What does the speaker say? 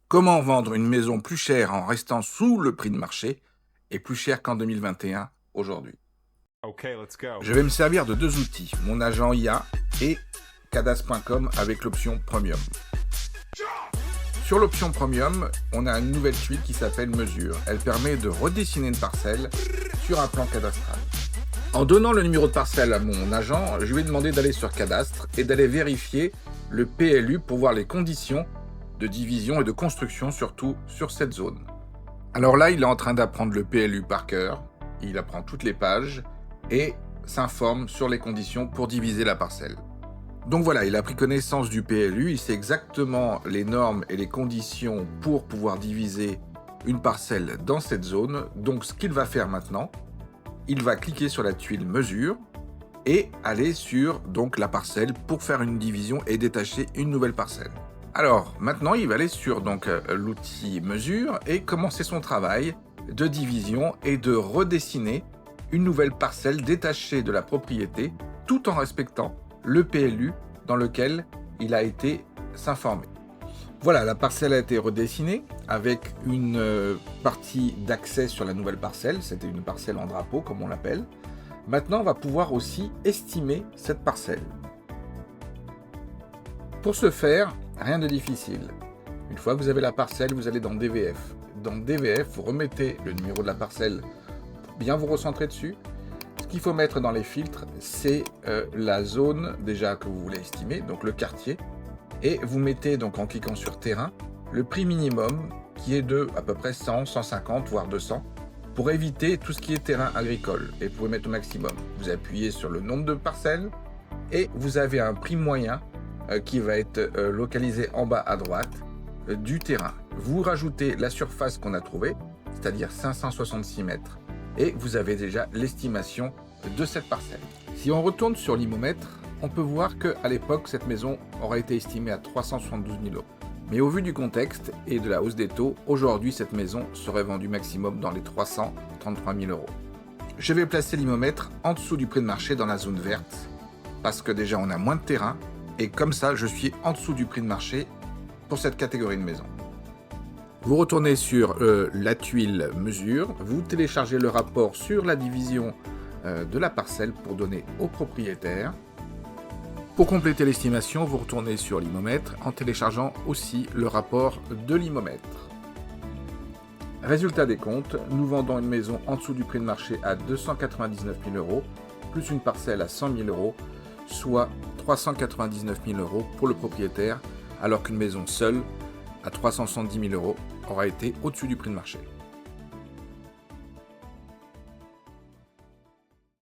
Comment vendre une maison plus chère en restant sous le prix de marché et plus cher qu'en 2021 aujourd'hui? Okay, let's go. Je vais me servir de deux outils, mon agent IA et Cadastre.com avec l'option Premium. Sur l'option Premium, on a une nouvelle tuile qui s'appelle Mesure. Elle permet de redessiner une parcelle sur un plan cadastral. En donnant le numéro de parcelle à mon agent, je lui ai demandé d'aller sur Cadastre et d'aller vérifier le PLU pour voir les conditions de division et de construction, surtout sur cette zone. Alors là, il est en train d'apprendre le PLU par cœur, il apprend toutes les pages et s'informe sur les conditions pour diviser la parcelle. Donc voilà, il a pris connaissance du PLU, il sait exactement les normes et les conditions pour pouvoir diviser une parcelle dans cette zone. Donc ce qu'il va faire maintenant, il va cliquer sur la tuile mesure et aller sur donc la parcelle pour faire une division et détacher une nouvelle parcelle. Alors maintenant, il va aller sur l'outil mesure et commencer son travail de division et de redessiner une nouvelle parcelle détachée de la propriété tout en respectant le PLU dans lequel il a été s'informer. Voilà, la parcelle a été redessinée avec une partie d'accès sur la nouvelle parcelle. C'était une parcelle en drapeau, comme on l'appelle. Maintenant, on va pouvoir aussi estimer cette parcelle. Pour ce faire, rien de difficile. Une fois que vous avez la parcelle, vous allez dans DVF. Dans DVF, vous remettez le numéro de la parcelle pour bien vous recentrer dessus. Ce qu'il faut mettre dans les filtres, c'est la zone déjà que vous voulez estimer, donc le quartier. Et vous mettez donc en cliquant sur terrain le prix minimum qui est de à peu près 100, 150 voire 200 pour éviter tout ce qui est terrain agricole et vous pouvez mettre au maximum. Vous appuyez sur le nombre de parcelles et vous avez un prix moyen qui va être localisé en bas à droite du terrain. Vous rajoutez la surface qu'on a trouvée, c'est-à-dire 566 mètres et vous avez déjà l'estimation de cette parcelle. Si on retourne sur l'Imomètre, on peut voir qu'à l'époque, cette maison aurait été estimée à 372 000 euros. Mais au vu du contexte et de la hausse des taux, aujourd'hui, cette maison serait vendue maximum dans les 333 000 euros. Je vais placer l'Imomètre en dessous du prix de marché dans la zone verte, parce que déjà, on a moins de terrain, et comme ça, je suis en dessous du prix de marché pour cette catégorie de maison. Vous retournez sur la tuile mesure, vous téléchargez le rapport sur la division de la parcelle pour donner au propriétaire. Pour compléter l'estimation, vous retournez sur l'Imomètre en téléchargeant aussi le rapport de l'Imomètre. Résultat des comptes, nous vendons une maison en dessous du prix de marché à 299 000 euros, plus une parcelle à 100 000 euros, soit 399 000 euros pour le propriétaire, alors qu'une maison seule à 370 000 euros aura été au-dessus du prix de marché.